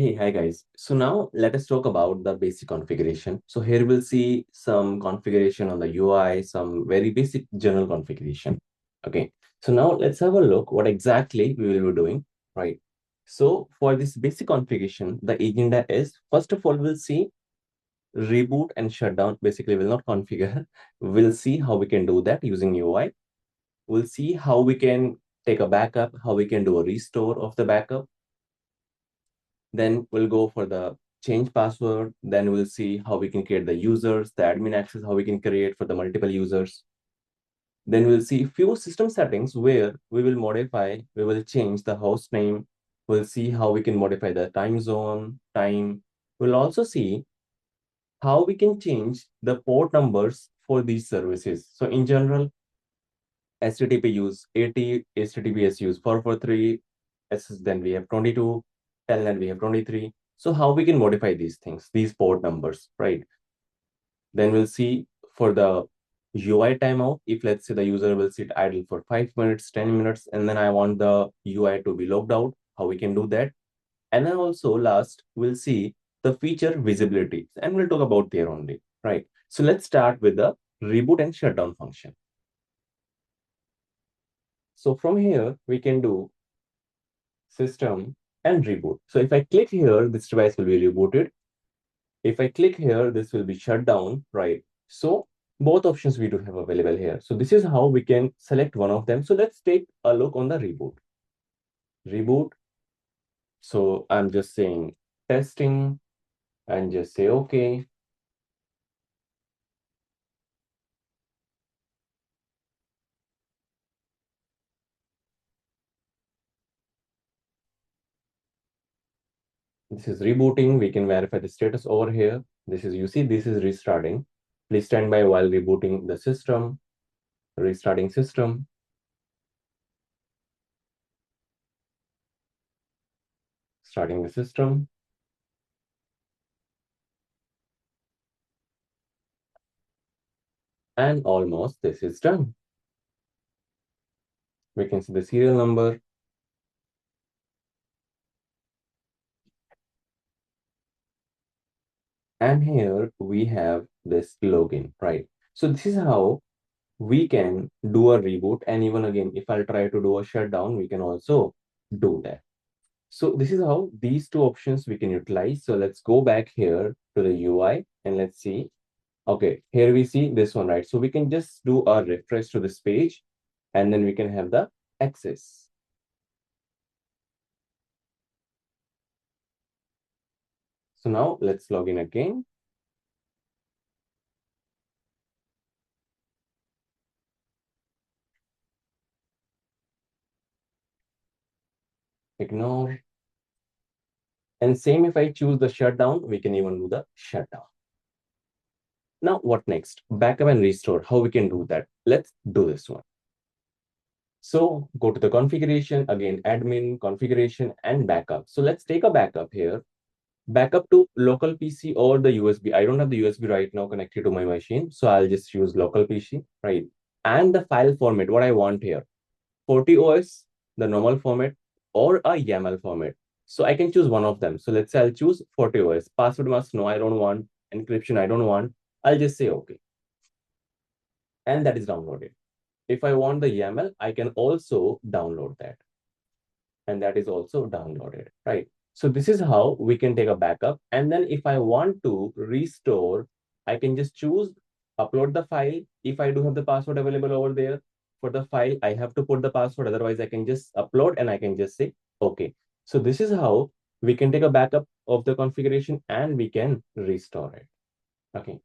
Hey, hi guys. So now let us talk about the basic configuration. So here we'll see some configuration on the UI, some very basic general configuration. Okay. So now let's have a look what exactly we will be doing, right? So for this basic configuration, the agenda is first of all, we'll see reboot and shutdown. Basically, we'll not configure. We'll see how we can do that using UI. We'll see how we can take a backup, how we can do a restore of the backup. Then we'll go for the change password. Then we'll see how we can create the users, the admin access, how we can create for the multiple users. Then we'll see few system settings where we will modify, we will change the host name. We'll see how we can modify the time zone, time. We'll also see how we can change the port numbers for these services. So in general, HTTP use 80, HTTPS use 443, then we have 22, Telnet we have 23. So how we can modify these things, these port numbers, right? Then we'll see for the UI timeout, if let's say the user will sit idle for 5 minutes, 10 minutes, and then I want the UI to be logged out, how we can do that. And then also last, we'll see the feature visibility, and we'll talk about there only, right? So let's start with the reboot and shutdown function. So from here, we can do system and reboot. So if I click here, this device will be rebooted. If I click here, this will be shut down, right? So both options we do have available here. So this is how we can select one of them. So let's take a look on the reboot. Reboot. So I'm just saying testing and just say okay. This is rebooting. We can verify the status over here. This is, you see, this is restarting. Please stand by while rebooting the system, restarting system. Starting the system. And almost this is done. We can see the serial number. And here we have this login, right? So this is how we can do a reboot. And even again, if I'll try to do a shutdown, we can also do that. So this is how these two options we can utilize. So let's go back here to the UI and let's see. Okay, here we see this one, right? So we can just do a refresh to this page and then we can have the access. So now let's log in again. Ignore. And same if I choose the shutdown, we can even do the shutdown. Now what next? Backup and restore, how we can do that? Let's do this one. So go to the configuration, again, admin, configuration, and backup. So let's take a backup here. Backup to local PC or the USB. I don't have the USB right now connected to my machine. So I'll just use local PC, right? And the file format, what I want here, FortiOS, the normal format, or a YAML format. So I can choose one of them. So let's say I'll choose FortiOS. Password must know, I don't want. Encryption, I don't want. I'll just say okay. And that is downloaded. If I want the YAML, I can also download that. And that is also downloaded, right? So this is how we can take a backup. And then if I want to restore, I can just choose upload the file. If I do have the password available over there for the file, I have to put the password. Otherwise, I can just upload and I can just say, okay. So this is how we can take a backup of the configuration and we can restore it. Okay.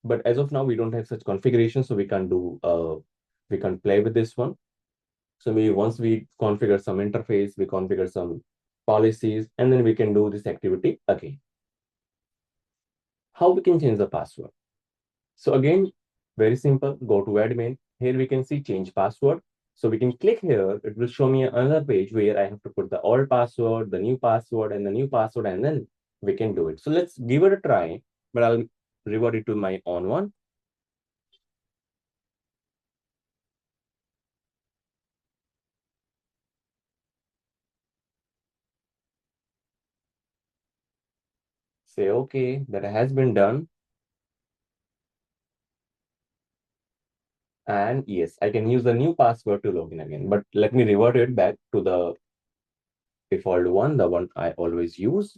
But as of now, we don't have such configuration, so we can't play with this one. So once we configure some interface, we configure some policies, and then we can do this activity again. How we can change the password? So again, very simple. Go to admin. Here we can see change password. So we can click here. It will show me another page where I have to put the old password, the new password, and the new password, and then we can do it. So let's give it a try. But I'll revert it to my own one. Say, okay, that has been done. And yes, I can use the new password to log in again. But let me revert it back to the default one, the one I always use.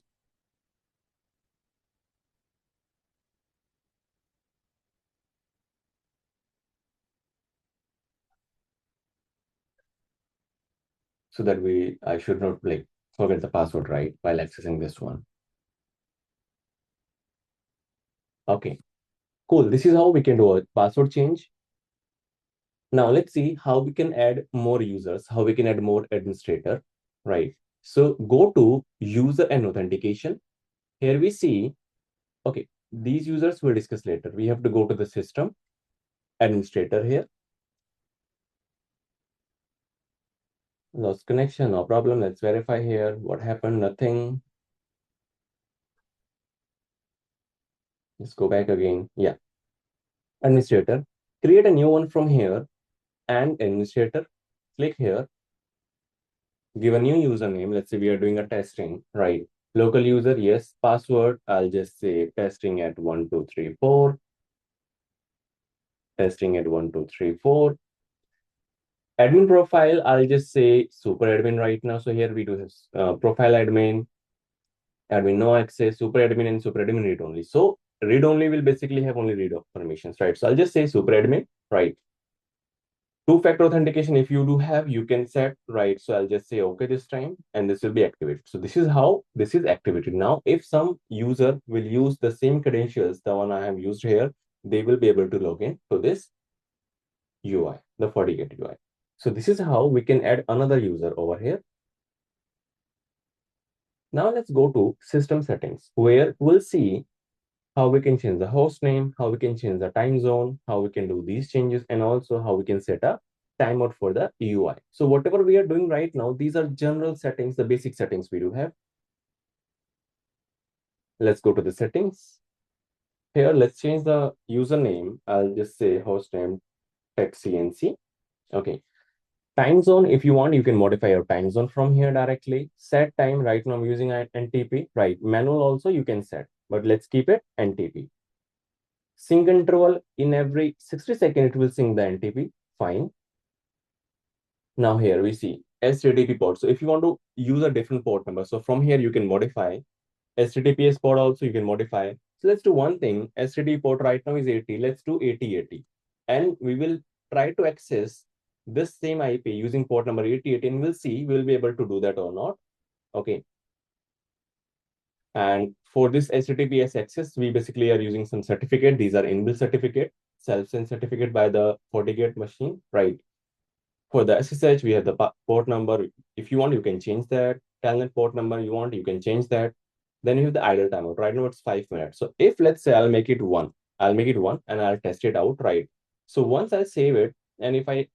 So that I should not like forget the password, right, while accessing this one. Okay, cool. This is how we can do a password change. Now let's see how we can add more users, how we can add more administrator, right? So go to user and authentication. Here we see, okay, these users we'll discuss later. We have to go to the system administrator here. Lost connection, no problem. Let's verify here. What happened? Nothing. Let's go back again. Yeah. Administrator. Create a new one from here and administrator. Click here. Give a new username. Let's say we are doing a testing, right? Local user, yes. Password, I'll just say testing at 1234. Testing at 1234. Admin profile, I'll just say super admin right now. So here we do this profile admin, admin no access, super admin, and super admin read only. So read only will basically have only read permissions, right? So I'll just say super admin, right? Two-factor authentication, if you do have, you can set, right? So I'll just say okay this time, and this will be activated. So this is how this is activated. Now, if some user will use the same credentials, the one I have used here, they will be able to log in to this UI, the FortiGate UI. So this is how we can add another user over here. Now let's go to system settings, where we'll see how we can change the host name, how we can change the time zone, how we can do these changes, and also how we can set a timeout for the UI. So whatever we are doing right now, these are general settings, the basic settings we do have. Let's go to the settings. Here, let's change the username. I'll just say hostname techcnc. Okay. Time zone, if you want, you can modify your time zone from here directly. Set time, right now I'm using NTP, right? Manual also you can set, but let's keep it NTP. Sync interval, in every 60 seconds, it will sync the NTP. Fine. Now here we see HTTP port. So if you want to use a different port number, so from here you can modify. HTTPS port also you can modify. So let's do one thing. HTTP port right now is 80. Let's do 8080. And we will try to access this same IP using port number 8080, and we'll see we'll be able to do that or not. Okay. And for this HTTPS access, we basically are using some certificate. These are inbuilt certificate, self-send certificate by the FortiGate machine, right? For the SSH, we have the port number. If you want, you can change that. Telnet port number you want, you can change that. Then you have the idle timeout. Right now it's 5 minutes. So if let's say I'll make it one and I'll test it out, right? So once I save it, and if I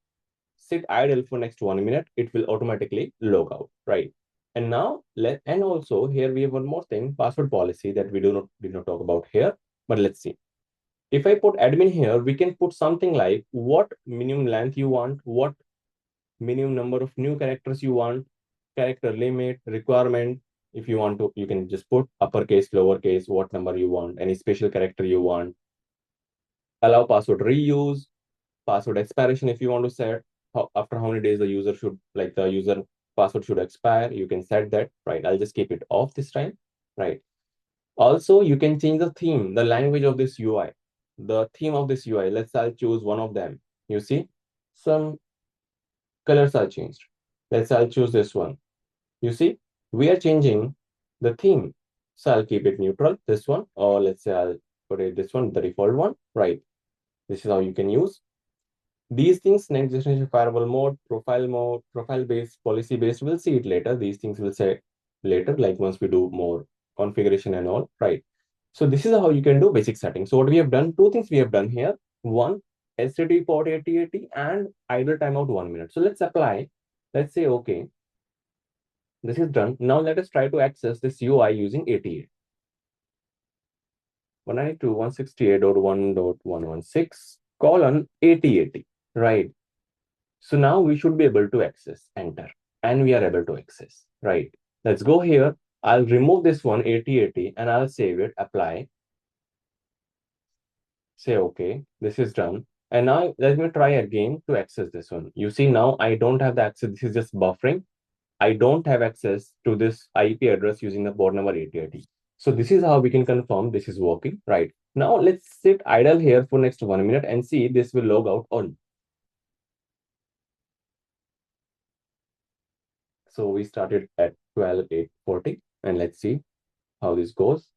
sit idle for next 1 minute, it will automatically log out, right? And now and also here we have one more thing, password policy that we did not talk about here, but let's see. If I put admin here, we can put something like what minimum length you want, what minimum number of new characters you want, character limit, requirement. If you want to, you can just put uppercase, lowercase, what number you want, any special character you want. Allow password reuse, password expiration if you want to set after how many days the user should, like the user password should expire, you can set that, right? I'll just keep it off this time, right? Also, you can change the theme, the language of this UI, the theme of this UI. I'll choose one of them. You see, some colors are changed. I'll choose this one. You see, we are changing the theme. So I'll keep it neutral, this one, or let's say I'll put it this one, the default one, right? This is how you can use these things. Next generation firewall mode, profile based, policy based. We'll see it later. These things we'll say later, like once we do more configuration and all, right? So this is how you can do basic settings. So what we have done, two things we have done here. One, STD port 8080 and idle timeout 1 minute. So let's apply. Let's say, okay, this is done. Now let us try to access this UI using 88. 192.168.1.116 colon 8080, right? So now we should be able to access, enter, and we are able to access, right? Let's go here. I'll remove this one 8080 and I'll save it, apply, say okay, this is done. And now let me try again to access this one. You see now I don't have the access, this is just buffering. I don't have access to this IP address using the port number 8080. So this is how we can confirm this is working, right? Now let's sit idle here for next 1 minute and see this will log out on. So we started at 12:840 and let's see how this goes.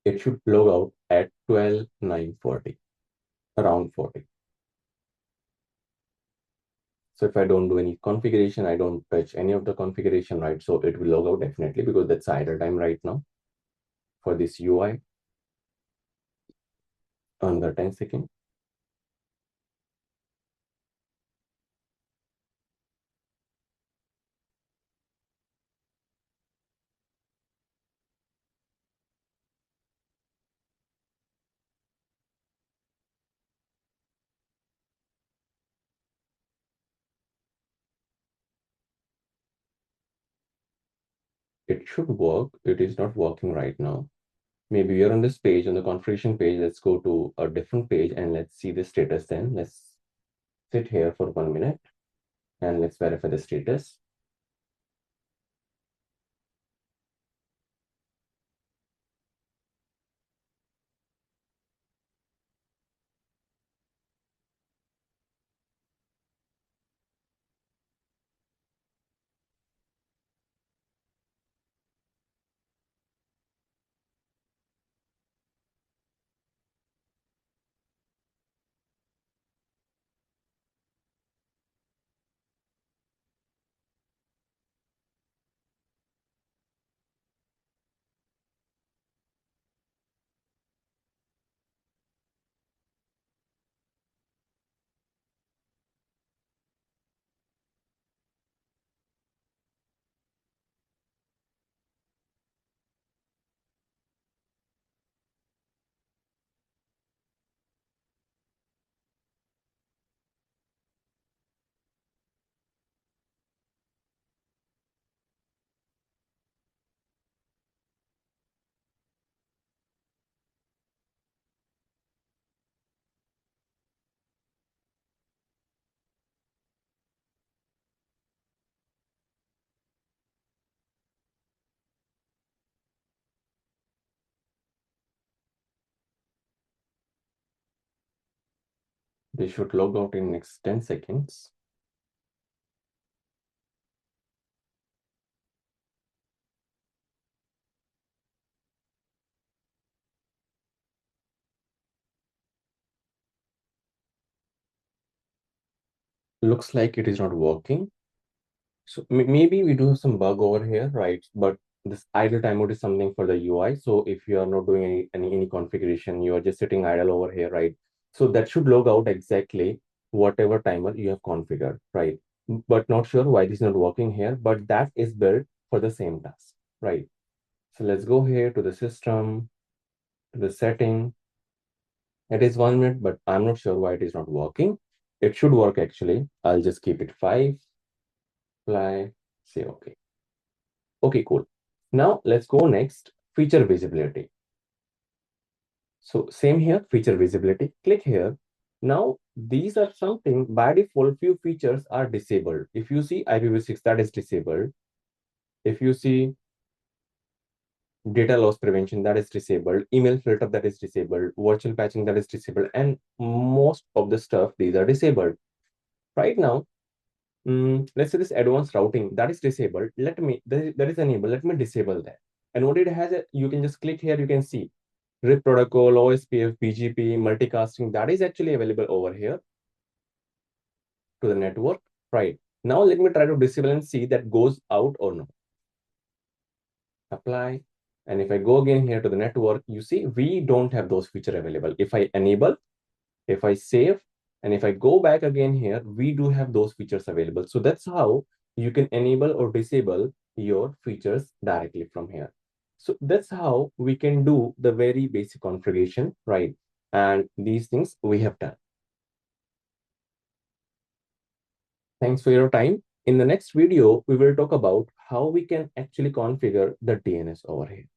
It should log out at 12:940, around 40. So if I don't do any configuration, I don't touch any of the configuration, right? So it will log out definitely because that's idle time right now for this UI. Under 10 seconds. It should work. It is not working right now. Maybe we are on this page, on the configuration page. Let's go to a different page and let's see the status then. Let's sit here for 1 minute and let's verify the status. They should log out in next 10 seconds. Looks like it is not working. So maybe we do have some bug over here, right? But this idle timeout is something for the UI. So if you are not doing any configuration, you are just sitting idle over here, right? So that should log out exactly whatever timer you have configured, right? But not sure why this is not working here, but that is built for the same task, right? So let's go here to the system, to the setting. It is 1 minute, but I'm not sure why it is not working. It should work actually. I'll just keep it 5, apply, say okay. Okay, cool. Now let's go next, feature visibility. So same here, feature visibility, click here. Now these are something by default, few features are disabled. If you see IPv6, that is disabled. If you see data loss prevention, that is disabled. Email filter, that is disabled. Virtual patching, that is disabled. And most of the stuff, these are disabled. Right now, let's say this advanced routing, that is disabled. That is enabled. Let me disable that. And what it has, you can just click here, you can see RIP protocol, OSPF, BGP, multicasting, that is actually available over here to the network, right? Now let me try to disable and see that goes out or not. Apply. And if I go again here to the network, you see we don't have those features available. If I enable, if I save, and if I go back again here, we do have those features available. So that's how you can enable or disable your features directly from here. So that's how we can do the very basic configuration, right? And these things we have done. Thanks for your time. In the next video, we will talk about how we can actually configure the DNS over here.